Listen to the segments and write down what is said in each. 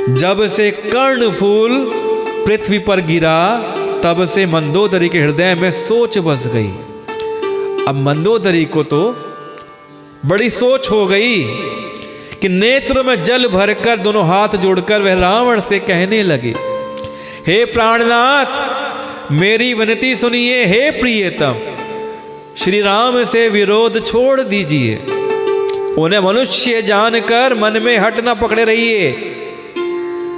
जब से कर्ण फूल पृथ्वी पर गिरा तब से मंदोदरी के हृदय में सोच बस गई। अब मंदोदरी को तो बड़ी सोच हो गई कि नेत्र में जल भरकर दोनों हाथ जोड़कर वह रावण से कहने लगी, हे प्राणनाथ मेरी विनती सुनिए, हे प्रियतम श्री राम से विरोध छोड़ दीजिए। उन्हें मनुष्य जानकर मन में हट न पकड़े रहिए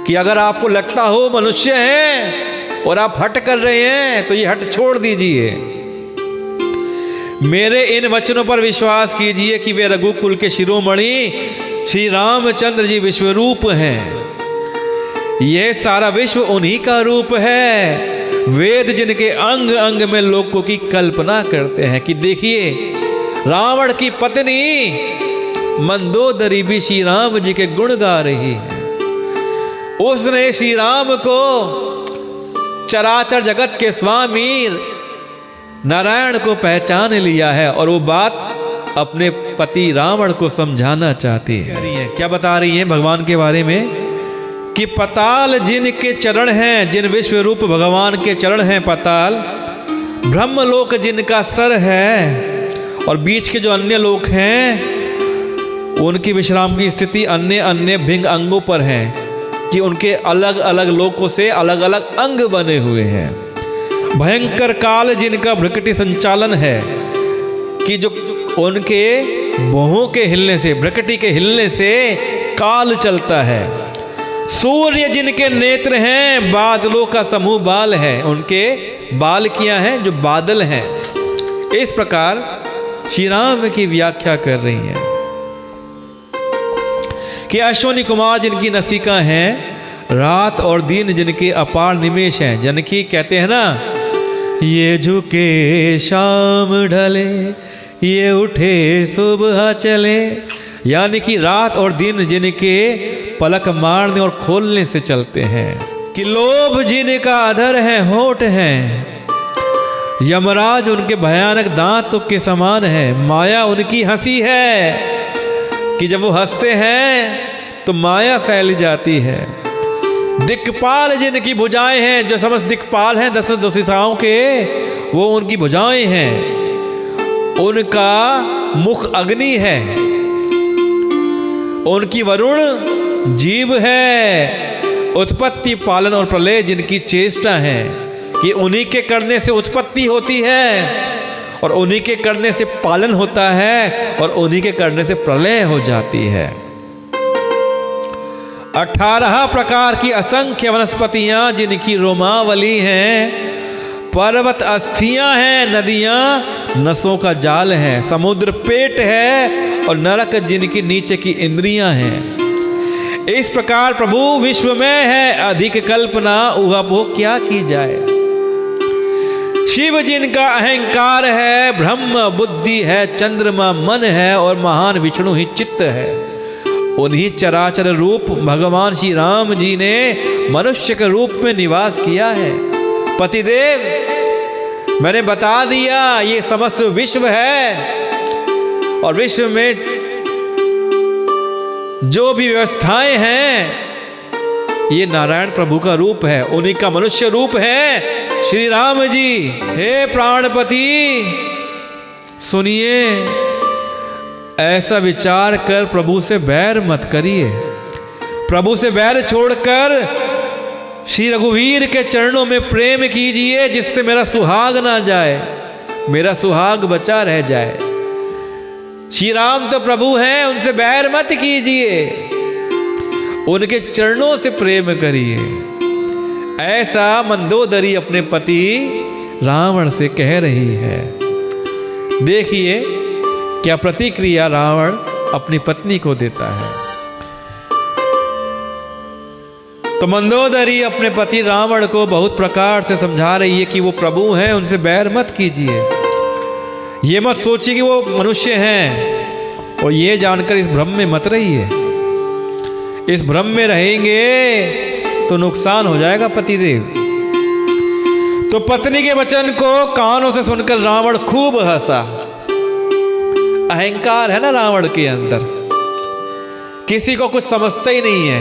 कि अगर आपको लगता हो मनुष्य हैं और आप हट कर रहे हैं तो ये हट छोड़ दीजिए। मेरे इन वचनों पर विश्वास कीजिए कि वे रघुकुल के शिरोमणि श्री रामचंद्र जी विश्वरूप हैं। यह सारा विश्व उन्हीं का रूप है। वेद जिनके अंग अंग में लोगों की कल्पना करते हैं कि देखिए रावण की पत्नी मंदोदरी भी श्री राम जी के गुण गा रही है। उसने श्री राम को चराचर जगत के स्वामी नारायण को पहचान लिया है और वो बात अपने पति रावण को समझाना चाहती है। क्या बता रही है भगवान के बारे में कि पताल जिनके चरण हैं, जिन विश्व रूप भगवान के चरण हैं पताल, ब्रह्मलोक जिनका सर है और बीच के जो अन्य लोक हैं उनकी विश्राम की स्थिति अन्य अन्य भिंग अंगों पर है कि उनके अलग अलग लोकों से अलग अलग अंग बने हुए हैं। भयंकर काल जिनका भ्रकटी संचालन है कि जो उनके भौहों के हिलने से, भ्रकटी के हिलने से काल चलता है। सूर्य जिनके नेत्र हैं, बादलों का समूह बाल है, उनके बाल किया है जो बादल हैं। इस प्रकार श्री राम की व्याख्या कर रही हैं कि अश्वनी कुमार जिनकी नसिका हैं, रात और दिन जिनके अपार निमेष हैं। जनकी कहते हैं ना, ये झुके शाम ढले, ये उठे सुबह चले, यानी कि रात और दिन जिनके पलक मारने और खोलने से चलते हैं। कि लोभ जिनका अधर है, होठ हैं, यमराज उनके भयानक दांतों के समान है। माया उनकी हंसी है कि जब वो हंसते हैं तो माया फैल जाती है। दिक्पाल जिनकी भुजाएं हैं, जो समस्त दिक्पाल हैं दस दिशाओं के, वो उनकी भुजाएं हैं। उनका मुख अग्नि है, उनकी वरुण जीव है। उत्पत्ति पालन और प्रलय जिनकी चेष्टा है कि उन्हीं के करने से उत्पत्ति होती है और उन्हीं के करने से पालन होता है और उन्हीं के करने से प्रलय हो जाती है। 18 प्रकार की असंख्य वनस्पतियां जिनकी रोमावली हैं। पर्वत अस्थियां हैं, नदियां नसों का जाल है। समुद्र पेट है और नरक जिनकी नीचे की इंद्रियां हैं। इस प्रकार प्रभु विश्व में है, अधिक कल्पना ऊहापोह क्या की जाए। शिव जिनका अहंकार है, ब्रह्म बुद्धि है, चंद्रमा मन है और महान विष्णु ही चित्त है। उन्हीं चराचर रूप भगवान श्री राम जी ने मनुष्य के रूप में निवास किया है। पतिदेव मैंने बता दिया ये समस्त विश्व है और विश्व में जो भी व्यवस्थाएं हैं ये नारायण प्रभु का रूप है, उन्हीं का मनुष्य रूप है श्री राम जी। हे प्राणपति सुनिए, ऐसा विचार कर प्रभु से बैर मत करिए। प्रभु से बैर छोड़कर श्री रघुवीर के चरणों में प्रेम कीजिए, जिससे मेरा सुहाग ना जाए, मेरा सुहाग बचा रह जाए। श्री राम तो प्रभु हैं, उनसे बैर मत कीजिए, उनके चरणों से प्रेम करिए। ऐसा मंदोदरी अपने पति रावण से कह रही है। देखिए क्या प्रतिक्रिया रावण अपनी पत्नी को देता है। तो मंदोदरी अपने पति रावण को बहुत प्रकार से समझा रही है कि वो प्रभु हैं, उनसे बैर मत कीजिए। ये मत सोचिए कि वो मनुष्य हैं और ये जानकर इस भ्रम में मत रहिए। इस भ्रम में रहेंगे तो नुकसान हो जाएगा पतिदेव। तो पत्नी के वचन को कानों से सुनकर रावण खूब हंसा। अहंकार है ना रावण के अंदर, किसी को कुछ समझता ही नहीं है।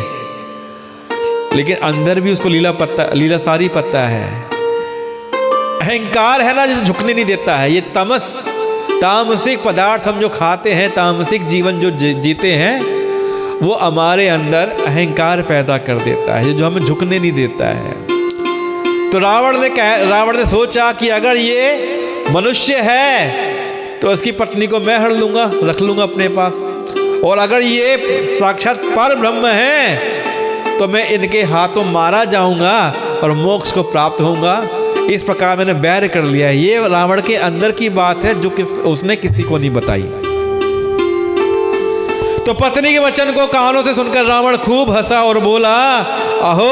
लेकिन अंदर भी उसको लीला सारी पता है। अहंकार है ना जो झुकने नहीं देता है। ये तामसिक पदार्थ हम जो खाते हैं, तामसिक जीवन जो जीते हैं, वो हमारे अंदर अहंकार पैदा कर देता है जो हमें झुकने नहीं देता है। तो रावण ने सोचा कि अगर ये मनुष्य है तो इसकी पत्नी को मैं हर लूंगा, रख लूंगा अपने पास, और अगर ये साक्षात पर ब्रह्म है तो मैं इनके हाथों मारा जाऊंगा और मोक्ष को प्राप्त होऊंगा। इस प्रकार मैंने बैर कर लिया है। ये रावण के अंदर की बात है जो उसने किसी को नहीं बताई। तो पत्नी के वचन को कानों से सुनकर रावण खूब हंसा और बोला, अहो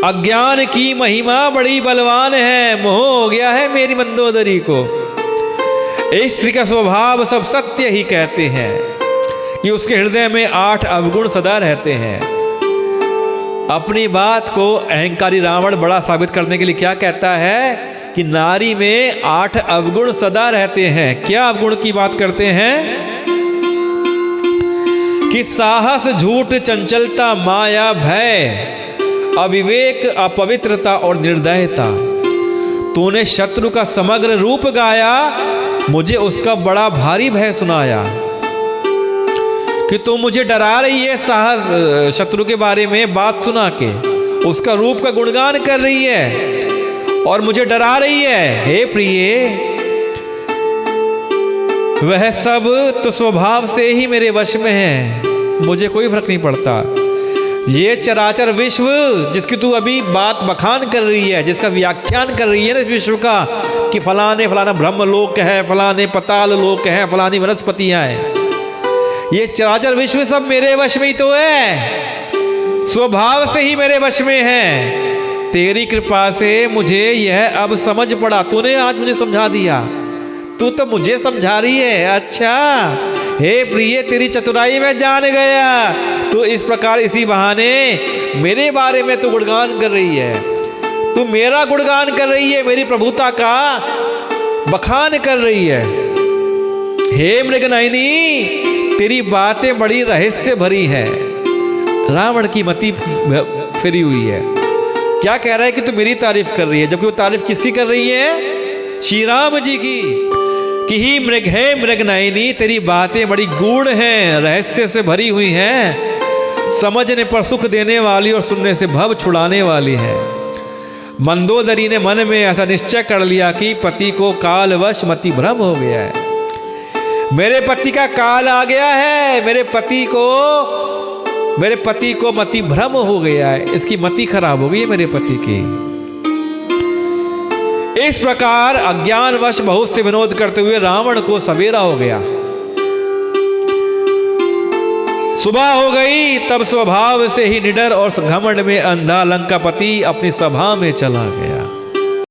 अज्ञान की महिमा बड़ी बलवान है, मोह हो गया है मेरी मंदोदरी को। स्त्री का स्वभाव सब सत्य ही कहते हैं कि उसके हृदय में 8 अवगुण सदा रहते हैं। अपनी बात को अहंकारी रावण बड़ा साबित करने के लिए क्या कहता है कि नारी में 8 अवगुण सदा रहते हैं। क्या अवगुण की बात करते हैं कि साहस, झूठ, चंचलता, माया, भय, अविवेक, अपवित्रता और निर्दयता। तूने शत्रु का समग्र रूप गाया, मुझे उसका बड़ा भारी भय सुनाया। कि तू मुझे डरा रही है साहस शत्रु के बारे में बात सुना के, उसका रूप का गुणगान कर रही है और मुझे डरा रही है। हे प्रिय, वह सब तो स्वभाव से ही मेरे वश में है, मुझे कोई फर्क नहीं पड़ता। ये चराचर विश्व जिसकी तू अभी बात बखान कर रही है, जिसका व्याख्यान कर रही है ना इस विश्व का, कि फलाने फलाना ब्रह्म लोक है, फलाने पताल लोक है, फलानी वनस्पतियां हैं, ये चराचर विश्व सब मेरे वश में ही तो है, स्वभाव से ही मेरे वश में है। तेरी कृपा से मुझे यह अब समझ पड़ा। तूने आज मुझे समझा दिया, तू तो मुझे समझा रही है। अच्छा, हे प्रिय, तेरी चतुराई में जान गया। तू इस प्रकार इसी बहाने मेरे बारे में तू गुणगान कर रही है, तू मेरा गुणगान कर रही है, मेरी प्रभुता का बखान कर रही है। हे मृगनयनी, तेरी बातें बड़ी रहस्य भरी है। रावण की मति फिरी हुई है। क्या कह रहा है कि तू मेरी तारीफ कर रही है, जबकि वो तारीफ किसकी कर रही है? श्री राम जी की। कि ही मृग है मृगनयनी, तेरी बातें बड़ी गूढ़ हैं, रहस्य से भरी हुई हैं, समझने पर सुख देने वाली और सुनने से भव छुड़ाने वाली है। मंदोदरी ने मन में ऐसा निश्चय कर लिया कि पति को कालवश मति भ्रम हो गया है। मेरे पति का काल आ गया है, मेरे पति को मति भ्रम हो गया है, इसकी मति खराब हो गई है मेरे पति की। इस प्रकार अज्ञानवश बहुत से विनोद करते हुए रावण को सवेरा हो गया। सुबह हो गई, तब स्वभाव से ही निडर और घमंड में अंधा लंकापति अपनी सभा में चला गया।